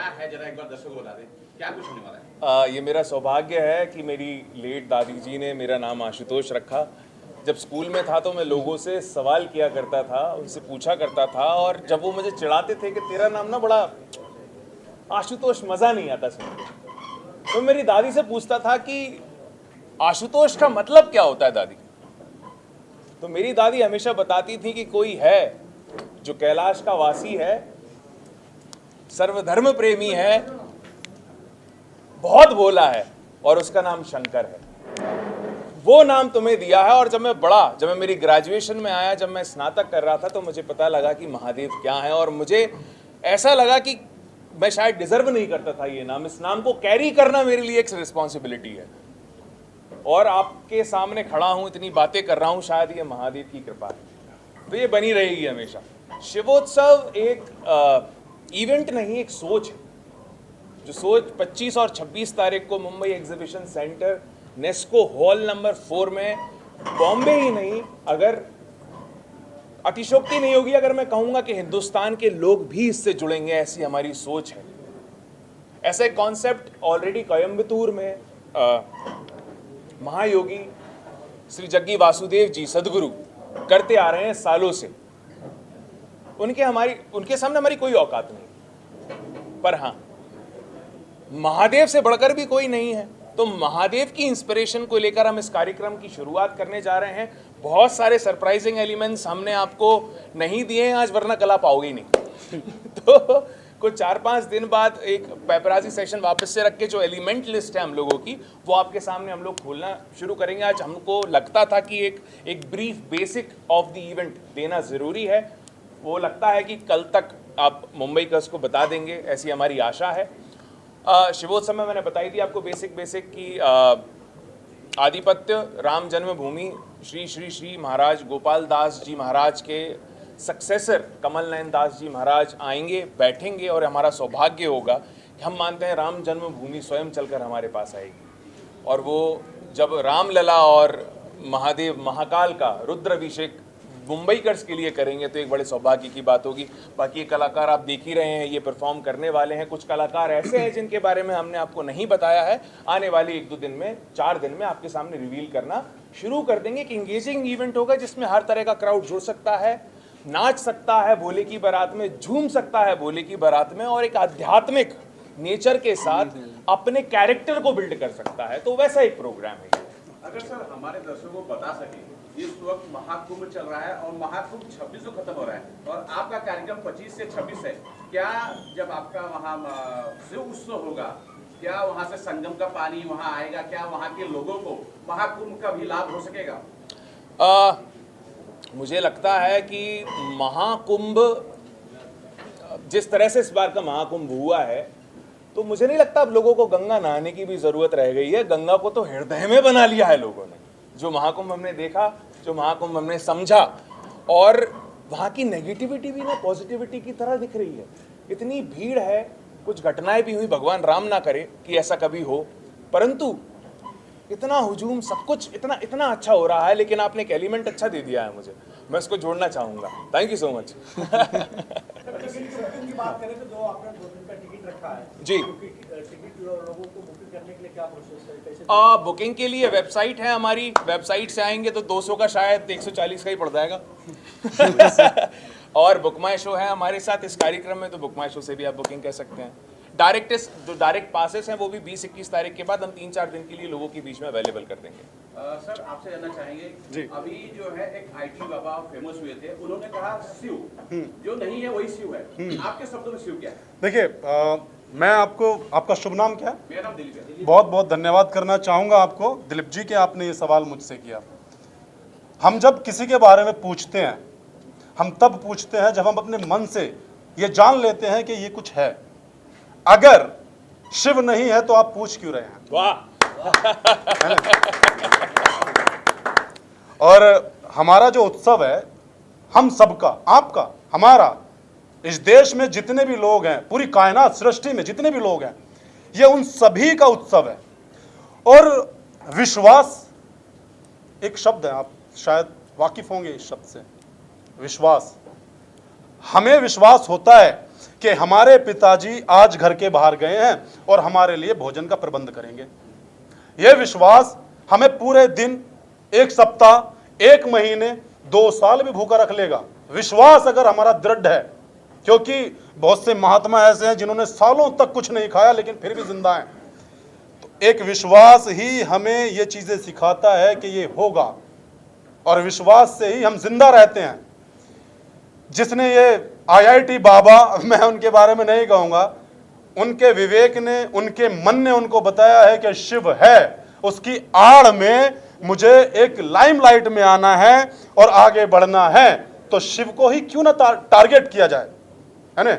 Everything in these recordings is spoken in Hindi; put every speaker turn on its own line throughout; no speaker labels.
है, जरा एक बार दर्शकों को बता दें, क्या कुछ होने वाला है?
ये मेरा सौभाग्य है कि मेरी लेट दादी जी ने मेरा नाम आशुतोष रखा। जब स्कूल में था तो मैं लोगों से सवाल किया करता था, उनसे पूछा करता था, और जब वो मुझे चिढ़ाते थे कि तेरा नाम ना बड़ा आशुतोष, मज़ा नहीं आता सुनने, तो मेरी दादी से पूछता था कि आशुतोष का मतलब क्या होता है दादी। तो मेरी दादी हमेशा बताती थी कि कोई है जो कैलाश का वासी है, सर्वधर्म प्रेमी है, बहुत भोला है, और उसका नाम शंकर है। वो नाम तुम्हें दिया है। और जब मैं मेरी ग्रेजुएशन में आया, जब मैं स्नातक कर रहा था, तो मुझे पता लगा कि महादेव क्या है, और मुझे ऐसा लगा कि मैं शायद डिजर्व नहीं करता था ये नाम। इस नाम को कैरी करना मेरे लिए एक रिस्पॉन्सिबिलिटी है, और आपके सामने खड़ा हूं, इतनी बातें कर रहा हूं, शायद ये महादेव की कृपा है, तो ये बनी रहेगी हमेशा। शिवोत्सव एक इवेंट नहीं, एक सोच है, जो सोच 25 और 26 तारीख को Mumbai exhibition centre Nesco hall number 4 में, बॉम्बे ही नहीं, अगर अतिशोक्ति नहीं होगी अगर मैं कहूंगा कि हिंदुस्तान के लोग भी इससे जुड़ेंगे, ऐसी हमारी सोच है। ऐसा एक कॉन्सेप्ट ऑलरेडी कोयम्बतूर में महायोगी श्री जग्गी वासुदेव जी सदगुरु करते आ रहे हैं सालों से। उनके सामने हमारी कोई औकात नहीं, पर हाँ, महादेव से बढ़कर भी कोई नहीं है। तो महादेव की इंस्पिरेशन को लेकर हम इस कार्यक्रम की शुरुआत करने जा रहे हैं। बहुत सारे सरप्राइजिंग एलिमेंट्स हमने आपको नहीं दिए हैं आज, वरना कल आप आओगे ही नहीं। तो कुछ 4-5 दिन बाद एक पेपराजी सेशन वापस से रख के जो एलिमेंट लिस्ट है हम लोगों की, वो आपके सामने हम लोग खोलना शुरू करेंगे। आज हमको लगता था कि एक brief basic of the event देना ज़रूरी है। वो लगता है कि कल तक आप मुंबई का उसको बता देंगे, ऐसी हमारी आशा है। शिवोत्सव में मैंने बताई थी आपको बेसिक की आधिपत्य राम जन्मभूमि श्री श्री श्री महाराज गोपाल दास जी महाराज के सक्सेसर कमल नयन दास जी महाराज आएंगे, बैठेंगे, और हमारा सौभाग्य होगा कि हम मानते हैं राम जन्मभूमि स्वयं चलकर हमारे पास आएगी। और वो जब रामलला और महादेव महाकाल का रुद्राभिषेक मुंबईकर्स के लिए करेंगे तो एक बड़े सौभाग्य की बात होगी। बाकी ये कलाकार आप देख ही रहे हैं, ये परफॉर्म करने वाले हैं। कुछ कलाकार ऐसे हैं जिनके बारे में हमने आपको नहीं बताया है, आने वाले 1-2 दिन में, 4 दिन में आपके सामने रिवील करना शुरू कर देंगे। कि इंगेजिंग इवेंट होगा जिसमें हर तरह का क्राउड जुड़ सकता है, नाच सकता है भोले की बारात में, झूम सकता है भोले की बारात में, और एक आध्यात्मिक नेचर के साथ अपने कैरेक्टर को बिल्ड कर सकता है। तो वैसा एक प्रोग्राम है।
अगर सर हमारे दर्शकों को बता सके, इस वक्त महाकुंभ चल रहा है और महाकुंभ 26 को खत्म हो रहा है, और आपका कार्यक्रम 25 से 26 है। क्या जब आपका वहाँ शिव उत्सव होगा, क्या वहाँ से संगम का पानी वहाँ आएगा? क्या वहाँ के लोगों को महाकुंभ का भी लाभ हो सकेगा?
मुझे लगता है कि महाकुंभ, जिस तरह से इस बार का महाकुंभ हुआ है, तो मुझे नहीं लगता अब लोगों को गंगा नहाने की भी ज़रूरत रह गई है। गंगा को तो हृदय में बना लिया है लोगों ने। जो महाकुंभ हमने देखा, जो महाकुंभ हमने समझा, और वहाँ की नेगेटिविटी भी ना पॉजिटिविटी की तरह दिख रही है। इतनी भीड़ है, कुछ घटनाएं भी हुई, भगवान राम ना करे कि ऐसा कभी हो, परंतु इतना हुजूम, सब कुछ इतना इतना अच्छा हो रहा है। लेकिन आपने एक एलिमेंट अच्छा दे दिया है मुझे, मैं उसको जोड़ना चाहूँगा। Thank you so much.
की बात करें तो जो आपने 2 दिन का टिकट रखा है
जी,
टिकट लोगों को बुकिंग करने के लिए क्या प्रोसेस है, कैसे?
बुकिंग के लिए वेबसाइट है हमारी। वेबसाइट से आएंगे तो 200 का शायद 140 का ही पड़ जाएगा। और बुक माई शो है हमारे साथ इस कार्यक्रम में, तो बुक माई शो से भी आप बुकिंग कर सकते हैं। जो डायरेक्ट पासेस हैं वो भी 20-21 तारीख के बाद हम 3-4 दिन के लिए लोगों के बीच में अवेलेबल कर देंगे।
सर आपसे जानना चाहेंगे
जी।
अभी जो है एक IT बाबा फेमस हुए थे, उन्होंने कहा शिव जो नहीं है वही शिव है। आपके शब्दों में शिव क्या है?
देखिए, मैं आपका शुभ नाम क्या है?
मेरा नाम दिलीप है।
बहुत बहुत धन्यवाद करना चाहूँगा आपको दिलीप जी कि आपने ये सवाल मुझसे किया। हम जब किसी के बारे में पूछते हैं, हम तब पूछते हैं जब हम अपने मन से ये जान लेते हैं कि ये कुछ है। अगर शिव नहीं है तो आप पूछ क्यों रहे हैं?
वाह।
और हमारा जो उत्सव है, हम सबका, आपका, हमारा, इस देश में जितने भी लोग हैं, पूरी कायनात सृष्टि में जितने भी लोग हैं, ये उन सभी का उत्सव है। और विश्वास एक शब्द है, आप शायद वाकिफ होंगे इस शब्द से, विश्वास। हमें विश्वास होता है कि हमारे पिताजी आज घर के बाहर गए हैं और हमारे लिए भोजन का प्रबंध करेंगे। यह विश्वास हमें पूरे दिन, एक सप्ताह, एक महीने, 2 साल भी भूखा रख लेगा। विश्वास अगर हमारा दृढ़ है, क्योंकि बहुत से महात्मा ऐसे हैं जिन्होंने सालों तक कुछ नहीं खाया लेकिन फिर भी जिंदा हैं। तो एक विश्वास ही हमें ये चीजें सिखाता है कि ये होगा, और विश्वास से ही हम जिंदा रहते हैं। जिसने ये IIT बाबा, मैं उनके बारे में नहीं कहूंगा, उनके विवेक ने, उनके मन ने उनको बताया है कि शिव है, उसकी आड़ में मुझे एक लाइमलाइट में आना है और आगे बढ़ना है, तो शिव को ही क्यों ना टारगेट किया जाए, है ना।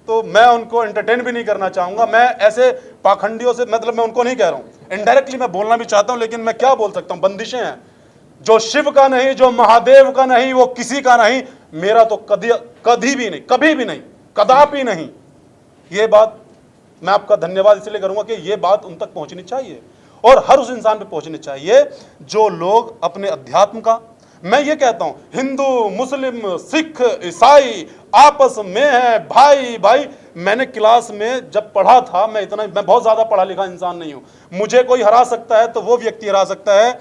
तो मैं उनको एंटरटेन भी नहीं करना चाहूंगा। मैं ऐसे पाखंडियों से, मतलब मैं उनको नहीं कह रहा हूं, इनडायरेक्टली मैं बोलना भी चाहता हूं, लेकिन मैं क्या बोल सकता हूं, बंदिशें हैं। जो शिव का नहीं, जो महादेव का नहीं, वो किसी का नहीं, मेरा तो कभी भी नहीं, कभी भी नहीं, कदापि नहीं। ये बात मैं आपका धन्यवाद इसलिए करूंगा कि ये बात उन तक पहुंचनी चाहिए और हर उस इंसान पे पहुंचनी चाहिए जो लोग अपने अध्यात्म का, मैं ये कहता हूं, हिंदू, मुस्लिम, सिख, ईसाई आपस में है भाई भाई। मैंने क्लास में जब पढ़ा था, मैं बहुत ज्यादा पढ़ा लिखा इंसान नहीं हूं, मुझे कोई हरा सकता है तो वो व्यक्ति हरा सकता है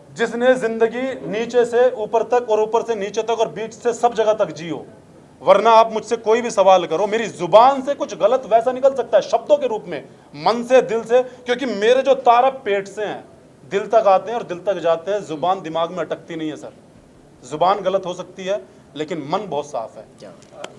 जिसने जिंदगी नीचे से ऊपर तक और ऊपर से नीचे तक और बीच से सब जगह तक जियो। वरना आप मुझसे कोई भी सवाल करो, मेरी जुबान से कुछ गलत वैसा निकल सकता है शब्दों के रूप में, मन से, दिल से, क्योंकि मेरे जो तार पेट से हैं, दिल तक आते हैं और दिल तक जाते हैं। जुबान दिमाग में अटकती नहीं है सर। जुबान गलत हो सकती है लेकिन मन बहुत साफ है।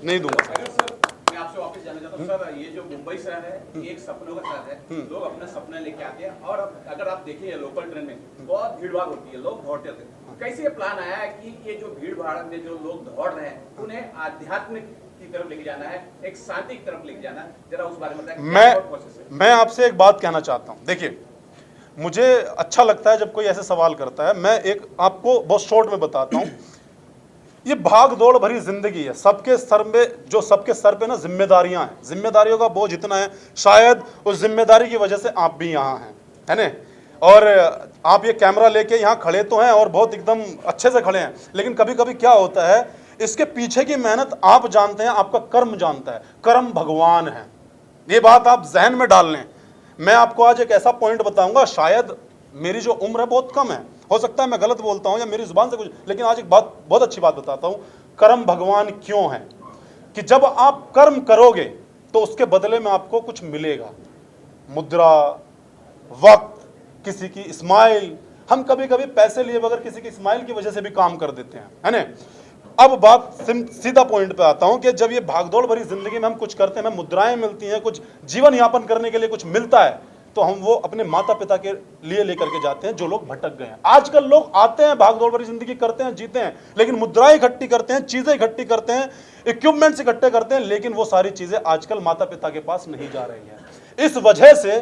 नहीं दूंगा सर।
अगर सर मैं आपसे वापस जानना चाहता हूँ सर, ये जो मुंबई शहर है ये एक सपनों का शहर है, लोग अपने सपने लेके आते हैं, और अगर आप देखिए लोकल ट्रेन में बहुत भीड़ भाड़ होती है, लोग दौड़ते थे। कैसे ये प्लान आया है कि ये जो भीड़ भाड़ में जो लोग दौड़ रहे हैं उन्हें आध्यात्मिक की तरफ लेके जाना है, एक शांति की तरफ लेके जाना है, जरा उस बारे में बताएं।
मैं आपसे एक बात कहना चाहता हूँ। देखिए, मुझे अच्छा लगता है जब कोई ऐसे सवाल करता है। मैं एक आपको बहुत शॉर्ट में बताता हूँ। ये भाग दौड़ भरी जिंदगी है, सबके सर में, जो सबके सर पे ना जिम्मेदारियां हैं, जिम्मेदारियों का बोझ इतना है, शायद उस जिम्मेदारी की वजह से आप भी यहाँ हैं, है ना। और आप ये कैमरा लेके यहाँ खड़े तो हैं और बहुत एकदम अच्छे से खड़े हैं, लेकिन कभी कभी क्या होता है, इसके पीछे की मेहनत आप जानते हैं, आपका कर्म जानता है। कर्म भगवान है, ये बात आप जहन में डाल लें। मैं आपको आज एक ऐसा पॉइंट बताऊंगा, शायद मेरी जो उम्र है बहुत कम है, हो सकता है मैं गलत बोलता हूं या मेरी जुबान से कुछ, लेकिन आज एक बात, बहुत अच्छी बात बताता हूं। कर्म भगवान क्यों है कि जब आप कर्म करोगे तो उसके बदले में आपको कुछ मिलेगा। मुद्रा, वक्त, किसी की स्माइल। हम कभी कभी पैसे लिए बगैर किसी की स्माइल की वजह से भी काम कर देते हैं, है ना। अब बात सीधा पॉइंट पे आता हूं कि जब ये भागदौड़ भरी जिंदगी में हम कुछ करते हैं, हमें मुद्राएं मिलती हैं, कुछ जीवन यापन करने के लिए कुछ मिलता है, तो हम वो अपने माता पिता के लिए लेकर के जाते हैं जो लोग भटक गए हैं। आजकल लोग आते हैं, भागदौड़ भरी जिंदगी करते हैं, जीते हैं, लेकिन मुद्राएं इकट्ठी करते हैं, चीजें इकट्ठी करते हैं, इक्विपमेंट्स इकट्ठे करते हैं, लेकिन वो सारी चीजें आजकल माता पिता के पास नहीं जा रही हैं। इस वजह से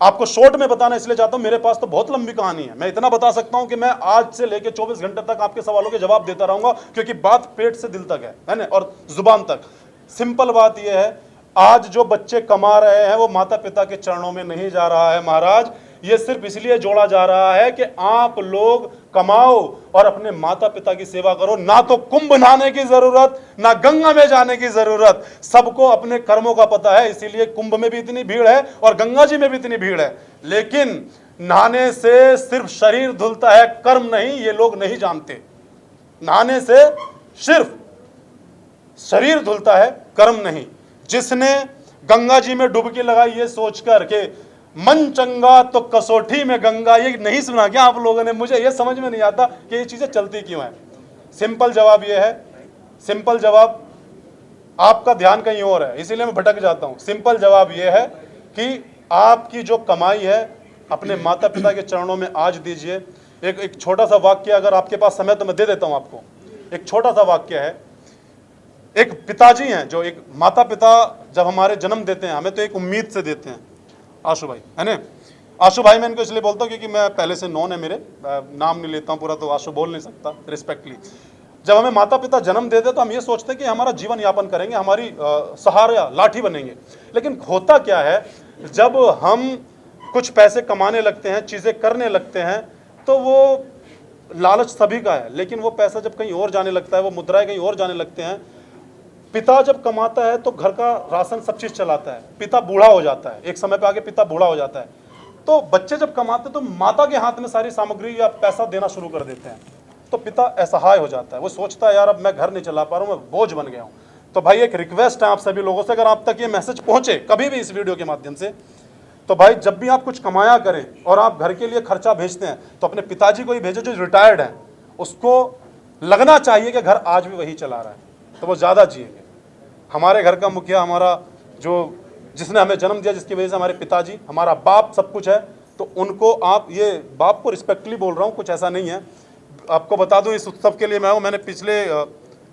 आपको शॉर्ट में बताना इसलिए चाहता हूं, मेरे पास तो बहुत लंबी कहानी है। मैं इतना बता सकता हूं कि मैं आज से लेकर 24 घंटे तक आपके सवालों के जवाब देता रहूंगा, क्योंकि बात पेट से दिल तक है ना, और जुबान तक। सिंपल बात यह है, आज जो बच्चे कमा रहे हैं वो माता पिता के चरणों में नहीं जा रहा है महाराज। ये सिर्फ इसलिए जोड़ा जा रहा है कि आप लोग कमाओ और अपने माता पिता की सेवा करो। ना तो कुंभ नहाने की जरूरत, ना गंगा में जाने की जरूरत, सबको अपने कर्मों का पता है, इसीलिए कुंभ में भी इतनी भीड़ है और गंगा जी में भी इतनी भीड़ है। लेकिन नहाने से सिर्फ शरीर धुलता है, कर्म नहीं, ये लोग नहीं जानते। नहाने से सिर्फ शरीर धुलता है, कर्म नहीं। जिसने गंगा जी में डुबकी लगाई ये सोचकर के मन चंगा तो कसौटी में गंगा, ये नहीं सुना क्या आप लोगों ने? मुझे ये समझ में नहीं आता कि ये चीजें चलती क्यों हैं। सिंपल जवाब ये है, सिंपल जवाब, आपका ध्यान कहीं और है इसीलिए मैं भटक जाता हूं। सिंपल जवाब ये है कि आपकी जो कमाई है अपने माता पिता के चरणों में आज दीजिए। एक छोटा सा वाक्य, अगर आपके पास समय तो मैं दे देता हूं आपको। एक छोटा सा वाक्य है, एक पिताजी हैं जो, एक माता पिता जब हमारे जन्म देते हैं हमें तो एक उम्मीद से देते हैं। आशु भाई है ना, आशु भाई मैं इनको इसलिए बोलता हूँ क्योंकि मैं पहले से नॉन है, मेरे नाम नहीं लेता हूँ पूरा, तो आशु बोल नहीं सकता रिस्पेक्टली। जब हमें माता पिता जन्म देते तो हम ये सोचते हैं कि हमारा जीवन यापन करेंगे, हमारी सहारा लाठी बनेंगे। लेकिन होता क्या है, जब हम कुछ पैसे कमाने लगते हैं, चीज़ें करने लगते हैं, तो वो लालच सभी का है, लेकिन वो पैसा जब कहीं और जाने लगता है, वो मुद्राएं कहीं और जाने लगते हैं, पिता जब कमाता है तो घर का राशन सब चीज़ चलाता है, पिता बूढ़ा हो जाता है, एक समय पे आके पिता बूढ़ा हो जाता है, तो बच्चे जब कमाते हैं तो माता के हाथ में सारी सामग्री या पैसा देना शुरू कर देते हैं, तो पिता असहाय हो जाता है, वो सोचता है यार अब मैं घर नहीं चला पा रहा हूँ, मैं बोझ बन गया हूँ। तो भाई एक रिक्वेस्ट है आप सभी लोगों से, अगर आप तक ये मैसेज पहुँचे कभी भी इस वीडियो के माध्यम से, तो भाई जब भी आप कुछ कमाया करें और आप घर के लिए खर्चा भेजते हैं तो अपने पिताजी को ही भेजो जो रिटायर्ड हैं, उसको लगना चाहिए कि घर आज भी वही चला रहा है, तो वो ज़्यादा जिएंगे। हमारे घर का मुखिया, हमारा जो जिसने हमें जन्म दिया, जिसकी वजह से हमारे पिताजी, हमारा बाप सब कुछ है, तो उनको आप, ये बाप को रिस्पेक्टली बोल रहा हूँ, कुछ ऐसा नहीं है। आपको बता दूं इस उत्सव के लिए मैं हूँ, मैंने पिछले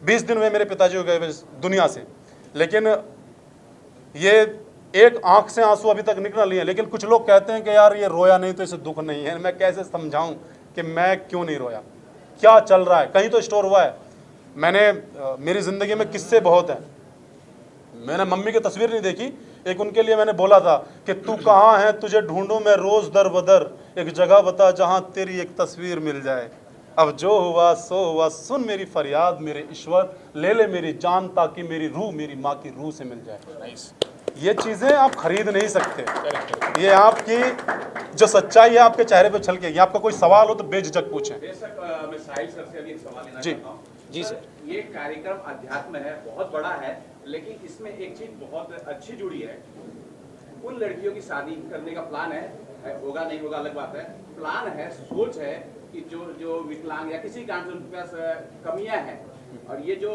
20 दिन में मेरे पिताजी हो गए दुनिया से, लेकिन ये एक आंख से आंसू अभी तक निकल लिए, लेकिन कुछ लोग कहते हैं कि यार ये रोया नहीं तो इसे दुख नहीं है। मैं कैसे समझाऊं कि मैं क्यों नहीं रोया, क्या चल रहा है, कहीं तो स्टोर हुआ है। मैंने मेरी ज़िंदगी में किस्से बहुत हैं, मैंने मम्मी की तस्वीर नहीं देखी, एक उनके लिए मैंने बोला था कि तू कहाँ है, तुझे ढूंढूं मैं रोज़ दर बदर, एक जगह बता जहाँ तेरी एक तस्वीर मिल जाए। अब जो हुआ सो हुआ, सुन मेरी फरियाद मेरे ईश्वर, ले ले मेरी जान ताकि मेरी रूह मेरी माँ की रूह से मिल जाए। ये चीज़ें आप खरीद नहीं सकते, ये आपकी जो सच्चाई है आपके चेहरे पे छलकेगी। आपका कोई सवाल हो तो बेझिझक पूछें।
बेशक मैं साहिल सर से अभी एक सवाल लेना
जी।
चाहता हूं।
जी सर।
ये कार्यक्रम अध्यात्म है, बहुत बड़ा है, लेकिन इसमें एक चीज बहुत अच्छी जुड़ी है। उन लड़कियों की शादी करने का प्लान है, होगा नहीं होगा अलग बात है, प्लान है, सोच है कि जो विकलांग या किसी कारण से उनके पास कमियां हैं, और ये जो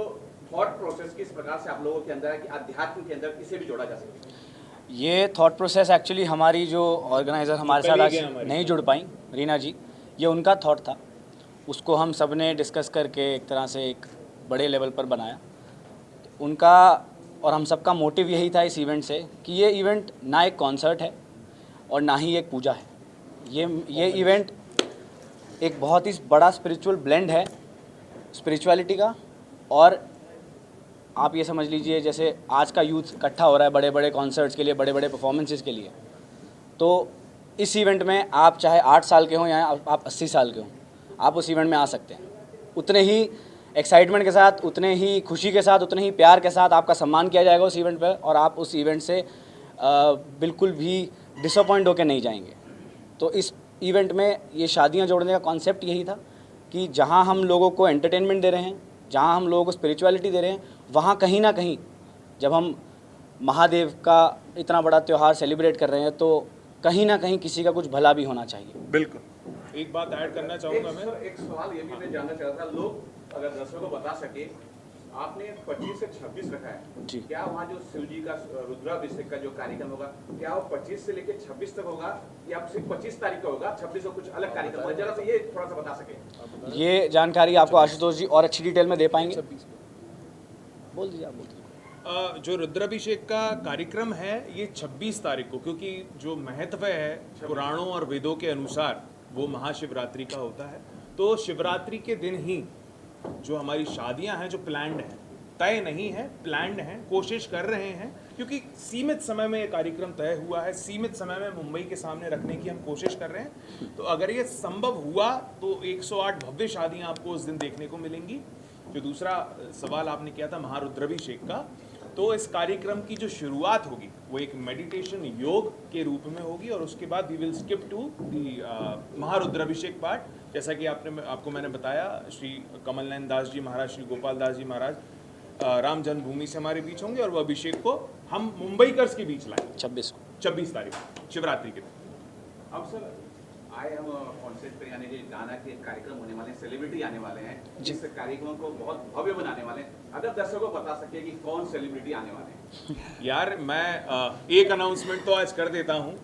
थॉट प्रोसेस किस प्रकार से आप लोगों के अंदर है कि अध्यात्म के अंदर किसे भी जोड़ा जा सके।
ये थॉट प्रोसेस एक्चुअली हमारी जो ऑर्गेनाइज़र हमारे साथ आज नहीं जुड़ पाई, रीना जी, ये उनका थॉट था, उसको हम सब ने डिस्कस करके एक तरह से एक बड़े लेवल पर बनाया। उनका और हम सबका मोटिव यही था इस इवेंट से कि ये इवेंट ना एक कॉन्सर्ट है और ना ही एक पूजा है, ये इवेंट एक बहुत ही बड़ा स्पिरिचुअल ब्लेंड है, स्पिरिचुअलिटी का। और आप ये समझ लीजिए जैसे आज का यूथ इकट्ठा हो रहा है बड़े बड़े कॉन्सर्ट्स के लिए, बड़े बड़े परफॉर्मेंसेस के लिए, तो इस इवेंट में आप चाहे 8 साल के हों या आप 80 साल के हों, आप उस इवेंट में आ सकते हैं। उतने ही एक्साइटमेंट के साथ, उतने ही खुशी के साथ, उतने ही प्यार के साथ आपका सम्मान किया जाएगा उस इवेंट पर, और आप उस इवेंट से बिल्कुल भी डिसअपॉइंट होकर नहीं जाएंगे। तो इस इवेंट में ये शादियां जोड़ने का कॉन्सेप्ट यही था कि जहां हम लोगों को एंटरटेनमेंट दे रहे हैं, जहां हम लोगों को स्पिरिचुअलिटी दे रहे हैं, वहाँ कहीं ना कहीं जब हम महादेव का इतना बड़ा त्यौहार सेलिब्रेट कर रहे हैं तो कहीं ना कहीं किसी का कुछ भला भी होना चाहिए।
बिल्कुल।
एक बात ऐड करना चाहूँगा मैं,
एक सवाल ये भी मैं जानना चाह रहा था, लोग अगर दर्शकों को बता सके, आपने 25 से 26 रखा है
जी।
क्या वहाँ जो शिव जी का रुद्राभिषेक का जो कार्यक्रम होगा, क्या वो 25 से लेकर 26 तक होगा या सिर्फ 25 तारीख का होगा, 26 को कुछ अलग कार्यक्रम होगा? जरा सा ये थोड़ा सा बता सके।
ये जानकारी आपको आशुतोष जी और अच्छी डिटेल में दे पाएंगे। बोल दीजिए, आप बोल दीजिए।
जो रुद्राभिषेक का कार्यक्रम है ये 26 तारीख को, क्योंकि जो महत्व है पुराणों और वेदों के अनुसार वो महाशिवरात्रि का होता है, तो शिवरात्रि के दिन ही जो हमारी शादियां हैं, जो प्लान्ड हैं, तय नहीं है, प्लान्ड हैं, कोशिश कर रहे हैं, क्योंकि सीमित समय में ये कार्यक्रम तय हुआ है, सीमित समय में मुंबई के सामने रखने की हम कोशिश कर रहे हैं। तो अगर ये संभव हुआ तो 108 भव्य शादियां आपको उस दिन देखने को मिलेंगी। जो दूसरा सवाल आपने किया था महारुद्राभिषेक का, तो इस कार्यक्रम की जो शुरुआत होगी वो एक मेडिटेशन योग के रूप में होगी, और उसके बाद we will skip to the Maharudrabhishek part. जैसा कि आपको मैंने बताया, श्री कमल नयन दास जी महाराज, श्री गोपाल दास जी महाराज राम जन्मभूमि से हमारे बीच होंगे, और वो अभिषेक को हम मुंबईकर्स के बीच लाएंगे 26 तारीख शिवरात्रि के दिन।
अब सर आए हम कॉन्सर्ट पे, यानी कि गाना के कार्यक्रम होने वाले हैं, सेलिब्रिटी आने वाले हैं, जिस कार्यक्रम को बहुत भव्य बनाने वाले हैं, अगर दर्शकों को बता सके कि कौन सेलिब्रिटी आने वाले हैं।
यार मैं एक अनाउंसमेंट तो आज कर देता हूँ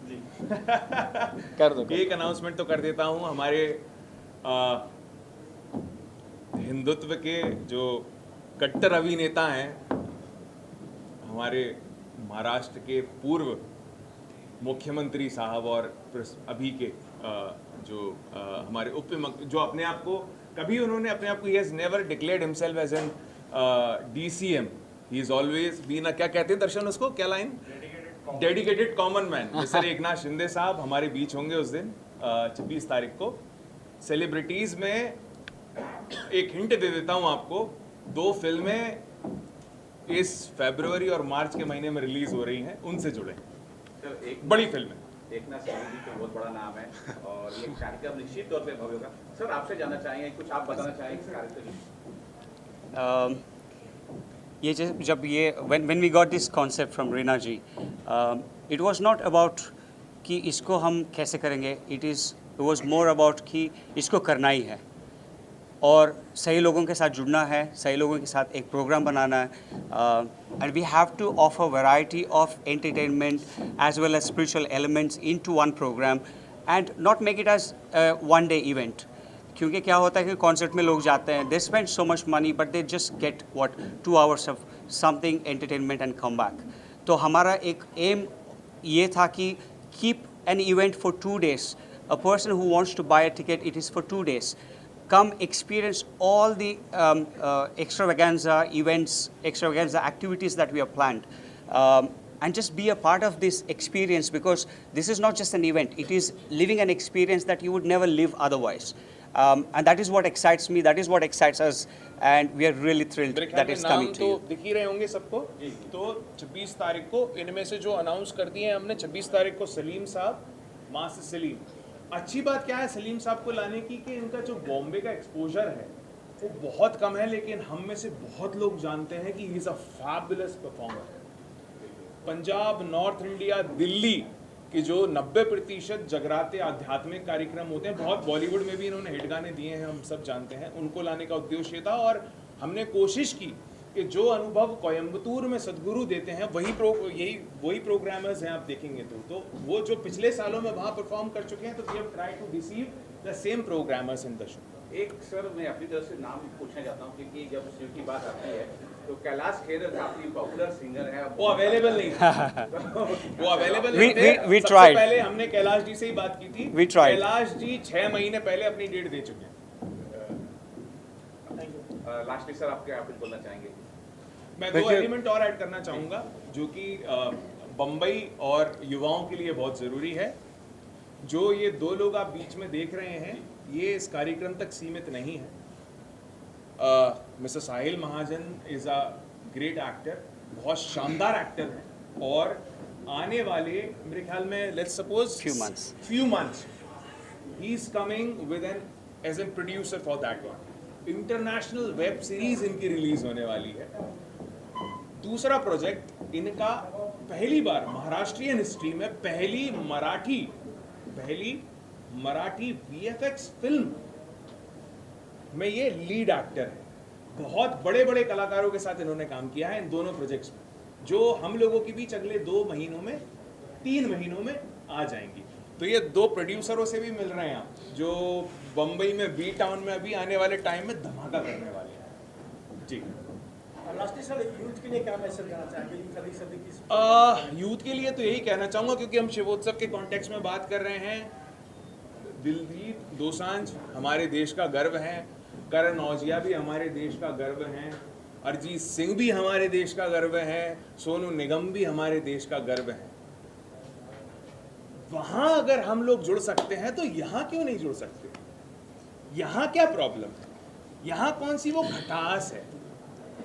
कर दो।
एक अनाउंसमेंट तो कर देता हूँ। हमारे हिंदुत्व के जो कट्टर अभिनेता हैं, हमारे महाराष्ट्र के पूर्व मुख्यमंत्री साहब और अभी के हमारे जो अपने आप को कभी उन्होंने अपने आप को, he has never declared himself as an DCM, he is always been, क्या कहते हैं दर्शन उसको, क्या line, dedicated common man, mister Eknath Shinde साहब हमारे बीच होंगे उस दिन 26 तारीख को। सेलिब्रिटीज में एक हिंट दे देता हूं आपको, 2 फिल्में इस फरवरी और मार्च के महीने में रिलीज हो रही हैं उनसे जुड़े।
सर एक
बड़ी फिल्म है।
एक ना सिंह जी तो बहुत बड़ा नाम है और ये कार्यक्रम निश्चित तौर पे भव्य होगा। सर आपसे जानना चाहेंगे, कुछ आप बताना चाहेंगे इस कार्यक्रम की?
ये जब ये when we got this concept from Reena ji, it was not about कि इसको हम कैसे करेंगे, it was more about कि इसको करना ही है और सही लोगों के साथ जुड़ना है, सही लोगों के साथ एक प्रोग्राम बनाना है, and we have to offer variety of entertainment as well as spiritual elements into one program and not make it as a one day event. क्योंकि क्या होता है कि कॉन्सर्ट में लोग जाते हैं, they spend so much money but they just get what 2 hours of something entertainment and come back. तो हमारा एक एम ये था कि keep an event for 2 days, a person who wants to buy a ticket, it is for 2 days, come experience all the extravaganza events, extravaganza activities that we have planned, and just be a part of this experience because this is not just an event, it is living an experience that you would never live otherwise. And that is what excites me, that is what excites us, and we are really thrilled that it's coming to
तो
you.
दिख ही रहे होंगे सबको। तो 26 तारीख को इनमें से जो अनाउंस कर दिए हैं हमने, 26 तारीख को सलीम साहब, मास्टर सलीम। अच्छी बात क्या है सलीम साहब को लाने की कि इनका जो बॉम्बे का एक्सपोजर है वो बहुत कम है, लेकिन हम में से बहुत लोग जानते हैं कि he is a fabulous performer. Punjab, north India, Delhi कि जो 90% जगराते आध्यात्मिक कार्यक्रम होते हैं, बहुत बॉलीवुड में भी इन्होंने हिट गाने दिए हैं, हम सब जानते हैं, उनको लाने का उद्देश्य था। और हमने कोशिश की कि जो अनुभव कोयम्बतूर में सदगुरु देते हैं वही प्रोग्रामर्स हैं आप देखेंगे तो वो जो पिछले सालों में वहाँ परफॉर्म कर चुके हैं, तो we have try to receive the same programmers in the show.
एक सर मैं अपनी तरफ से नाम पूछना चाहता हूँ क्योंकि जब शिव की बात आती है तो कैलाश खेर काफी पॉपुलर सिंगर है,
वो अवेलेबल नहीं था। वो अवेलेबल नहीं थे।
we
सबसे
tried.
पहले हमने कैलाश जी से ही बात की थी।
We tried.
कैलाश जी 6 महीने पहले अपनी डेट दे चुके हैं।
लास्टली सर आप क्या कुछ बोलना चाहेंगे?
मैं 2 एलिमेंट और ऐड करना चाहूँगा जो कि बम्बई और युवाओं के लिए बहुत ज़रूरी है। जो ये 2 लोग आप बीच में देख रहे हैं ये इस कार्यक्रम तक सीमित नहीं है। Mister Sahil Mahajan is a great actor, बहुत शानदार एक्टर है और आने वाले मेरे ख्याल में let's suppose few months he is coming with an as a producer for that one. International web series इनकी रिलीज होने वाली है। दूसरा प्रोजेक्ट इनका पहली बार महाराष्ट्रियन हिस्ट्री में पहली मराठी VFX फिल्म में ये लीड एक्टर है। बहुत बड़े बड़े कलाकारों के साथ इन्होंने काम किया है इन दोनों प्रोजेक्ट्स में, जो हम लोगों के बीच अगले 3 महीनों में आ जाएंगी। तो ये 2 प्रोड्यूसरों से भी मिल रहे हैं आप, जो बम्बई में बी टाउन में अभी आने वाले टाइम में धमाका करने वाले हैं। जी
लास्टली सर यूथ के लिए क्या मैसेज देना चाहेंगे?
यूथ के लिए तो यही कहना चाहूँगा, क्योंकि हम शिवोत्सव के कॉन्टेक्स्ट में बात कर रहे हैं। दिलजीत दोसांझ हमारे देश का गर्व है, करण औजिया भी हमारे देश का गर्व है, अरिजीत सिंह भी हमारे देश का गर्व है, सोनू निगम भी हमारे देश का गर्व है। वहां अगर हम लोग जुड़ सकते हैं तो यहाँ क्यों नहीं जुड़ सकते? यहाँ क्या प्रॉब्लम है? यहाँ कौन सी वो खटास है?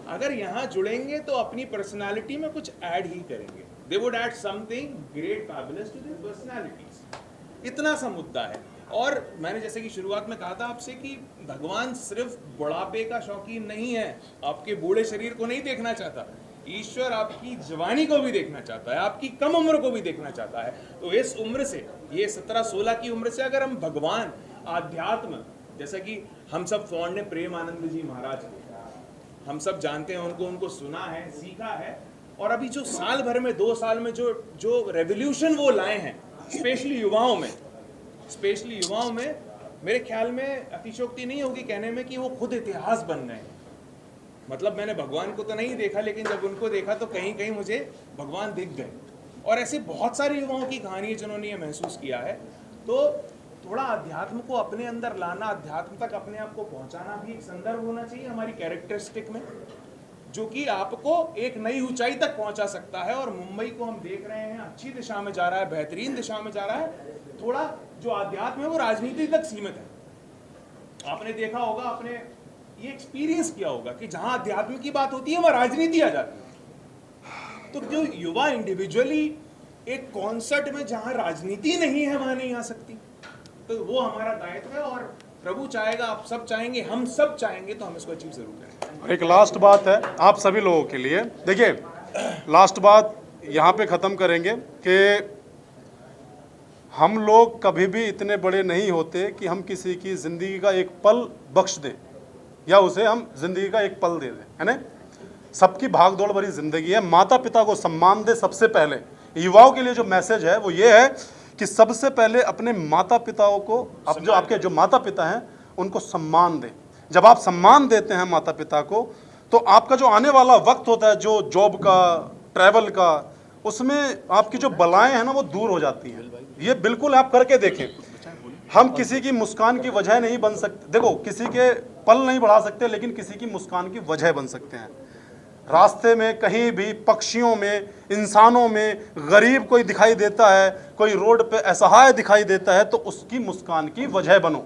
अगर यहाँ जुड़ेंगे तो अपनी पर्सनालिटी में कुछ ऐड ही करेंगे। They would add something great fabulous to their personalities. इतना सा मुद्दा है। और मैंने जैसे कि शुरुआत में कहा था आपसे कि भगवान सिर्फ बुढ़ापे का शौकीन नहीं है, आपके बूढ़े शरीर को नहीं देखना चाहता। ईश्वर आपकी जवानी को भी देखना चाहता है, आपकी कम उम्र को भी देखना चाहता है। तो इस उम्र से, ये 17-16 की उम्र से अगर हम भगवान, आध्यात्म, जैसा कि हम सब फॉन्ड ने प्रेम आनंद जी महाराज के, हम सब जानते हैं उनको सुना है, सीखा है, और अभी जो साल भर में 2 साल में जो रेवोल्यूशन वो लाए हैं, स्पेशली युवाओं में मेरे ख्याल में अतिशयोक्ति नहीं होगी कहने में कि वो खुद इतिहास बन रहे हैं। मतलब मैंने भगवान को तो नहीं देखा, लेकिन जब उनको देखा तो कहीं कहीं मुझे भगवान दिख गए। और ऐसे बहुत सारे युवाओं की कहानी है जिन्होंने ये महसूस किया है। तो थोड़ा अध्यात्म को अपने अंदर लाना, अध्यात्म तक अपने आप को पहुंचाना भी एक संदर्भ होना चाहिए हमारी कैरेक्टरिस्टिक में, जो कि आपको एक नई ऊंचाई तक पहुंचा सकता है। और मुंबई को हम देख रहे हैं अच्छी दिशा में जा रहा है, बेहतरीन दिशा में जा रहा है। थोड़ा जो अध्यात्म है वो राजनीति तक सीमित है। आपने देखा होगा, आपने ये एक्सपीरियंस किया होगा कि जहां अध्यात्म की बात होती है वहां राजनीति आ जाती है। तो जो युवा इंडिविजुअली एक कॉन्सर्ट में जहां राजनीति नहीं है वहां नहीं आ सकती, तो वो हमारा दायित्व है और प्रभु चाहेगा, आप सब चाहेंगे, हम सब चाहेंगे तो हम इसको अचीव जरूर करेंगे।
एक लास्ट बात है आप सभी लोगों के लिए, देखिए लास्ट बात यहाँ पे ख़त्म करेंगे कि हम लोग कभी भी इतने बड़े नहीं होते कि हम किसी की ज़िंदगी का एक पल बख्श दें या उसे हम ज़िंदगी का एक पल दे दें, है ना। सबकी भाग दौड़ भरी ज़िंदगी है, माता पिता को सम्मान दे। सबसे पहले युवाओं के लिए जो मैसेज है वो ये है कि सबसे पहले अपने माता पिताओं को, अब जो आपके जो माता पिता हैं उनको सम्मान दें। जब आप सम्मान देते हैं माता पिता को तो आपका जो आने वाला वक्त होता है, जो जॉब का, ट्रैवल का, उसमें आपकी जो बलाएं हैं ना वो दूर हो जाती हैं। ये बिल्कुल आप करके देखें। हम किसी की मुस्कान की वजह नहीं बन सकते, देखो किसी के पल नहीं बढ़ा सकते लेकिन किसी की मुस्कान की वजह बन सकते हैं। रास्ते में कहीं भी, पक्षियों में, इंसानों में गरीब कोई दिखाई देता है, कोई रोड पे असहाय दिखाई देता है तो उसकी मुस्कान की वजह बनो।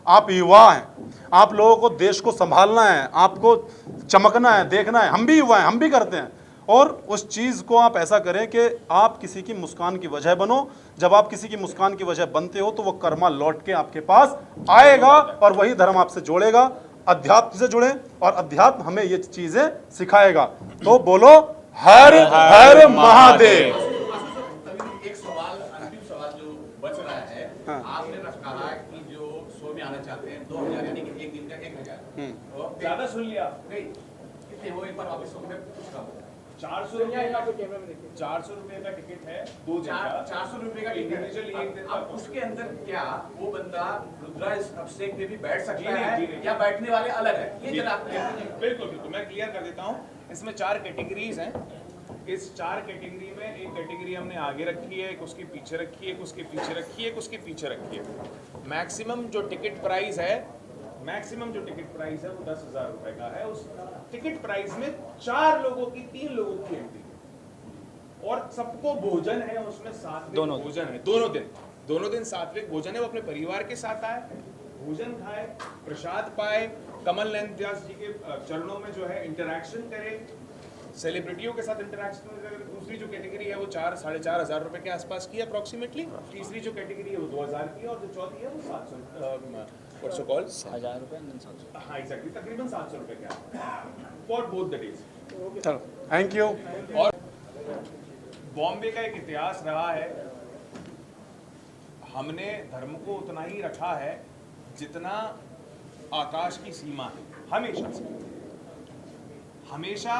आप युवा हैं, आप लोगों को देश को संभालना है, आपको चमकना है, देखना है। हम भी युवा हैं, हम भी करते हैं, और उस चीज़ को आप ऐसा करें कि आप किसी की मुस्कान की वजह बनो। जब आप किसी की मुस्कान की वजह बनते हो तो वो कर्मा लौट के आपके पास आएगा और वही धर्म आपसे जोड़ेगा। अध्यात्म से जुड़े और अध्यात्म हमें ये चीजें सिखाएगा। तो बोलो हर हर महादेव।
एक सवाल, अंतिम सवाल जो बच रहा है, आपने कहा कि जो शो में आना चाहते हैं 2000 यानी कि एक दिन का 1000
ज्यादा सुन लिया
नहीं, कितने वो एक बार वापस में पूछ रहा हूँ।
400 रुपये का 400 रुपये का टिकट है, 2 दिन का
400 रुपए का
इंडिविजुअली एक दिन का।
अब उसके अंदर क्या वो बंदा रुद्राज अभिषेक में भी बैठ सकता
जी नहीं,
है
जी नहीं।
या बैठने वाले अलग है? ये जरा आप
बिल्कुल बिल्कुल मैं क्लियर कर देता हूँ। इसमें 4 कैटेगरीज हैं। इस 4 कैटेगरी में एक कैटेगरी हमने आगे रखी है, एक उसके पीछे रखी है, एक उसके पीछे रखी है, एक उसके पीछे रखी है। मैक्सिमम जो टिकट प्राइस है वो 10,000 रुपए का है। उस टिकट प्राइस में 4 लोगों की, 3 लोगों की एंट्री और सबको भोजन है, उसमें सात्विक भोजन है। दोनों दिन सात्विक भोजन है। वो अपने परिवार के साथ आए, भोजन खाए, प्रसाद पाए, कमल नयन व्यास जी के चरणों में जो है इंटरैक्शन करे, सेलिब्रिटियों के साथ इंटरैक्शन करे। दूसरी जो कैटेगरी है वो 4,000-4,500 रुपए के आसपास की अप्रोक्सीमेटली। तीसरी जो कैटेगरी है वो 2,000 की है और जो चौथी है वो
1000 रुपये,
हाँ एग्जैक्टली तकरीबन 700 रुपए के आसपास फॉर बोथ द डेज।
चलो थैंक यू।
और बॉम्बे का एक इतिहास रहा है, हमने धर्म को उतना ही रखा है जितना आकाश की सीमा है। हमेशा से, हमेशा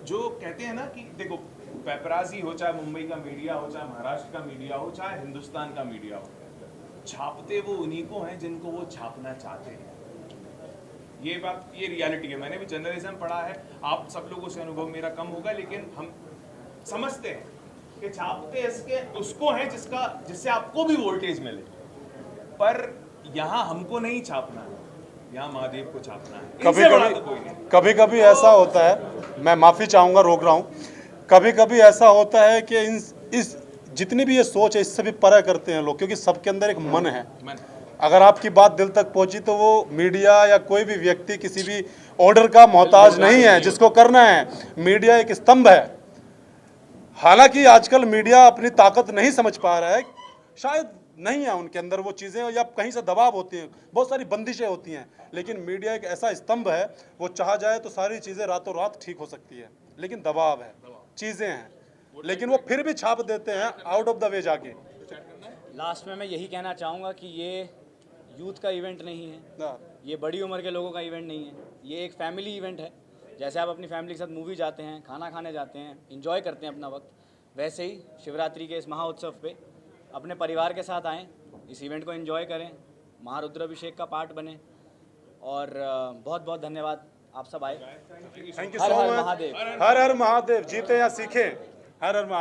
जो कहते हैं ना कि देखो पेपराजी हो, चाहे मुंबई का मीडिया हो, चाहे महाराष्ट्र का मीडिया हो, चाहे हिंदुस्तान का मीडिया हो, छापते वो उन्हीं को हैं जिनको वो छापना चाहते हैं। ये बात, ये रियलिटी है। मैंने भी जर्नलिज्म पढ़ा है, आप सब लोगों से अनुभव मेरा कम होगा, लेकिन हम समझते हैं कि छापते इसके उसको हैं जिससे आपको भी वोल्टेज मिले, पर यहाँ हमको नहीं छापना है, यहाँ महादेव को छापना है।
कभी कभी ऐसा होता है, मैं माफ़ी चाहूँगा, रोक रहा हूँ, कभी कभी ऐसा होता है कि इस जितनी भी ये सोच है इससे भी परे करते हैं लोग, क्योंकि सबके अंदर एक मन है। अगर आपकी बात दिल तक पहुंची तो वो मीडिया या कोई भी व्यक्ति किसी भी ऑर्डर का मोहताज नहीं है। जिसको करना है, मीडिया एक स्तंभ है। हालांकि आजकल मीडिया अपनी ताकत नहीं समझ पा रहा है, शायद नहीं है उनके अंदर वो चीज़ें, या कहीं से दबाव होती हैं, बहुत सारी बंदिशें होती हैं, लेकिन मीडिया एक ऐसा स्तंभ है, वो चाह जाए तो सारी चीज़ें रातों रात ठीक हो सकती है, लेकिन दबाव है, चीज़ें हैं, लेकिन वो फिर भी छाप देते हैं आउट ऑफ द वे जाके।
लास्ट में मैं यही कहना चाहूँगा कि ये यूथ का इवेंट नहीं है, ये बड़ी उम्र के लोगों का इवेंट नहीं है, ये एक फैमिली इवेंट है। जैसे आप अपनी फैमिली के साथ मूवी जाते हैं, खाना खाने जाते हैं, एंजॉय करते हैं अपना वक्त, वैसे ही शिवरात्रि के इस महाउत्सव पे अपने परिवार के साथ आएँ, इस इवेंट को एंजॉय करें, महारुद्राभिषेक का पार्ट बने। और बहुत बहुत धन्यवाद, आप सब आए।
Thank you so much.
Mahadev,
हर हर महादेव। जीते या सीखें। हर हर महादेव।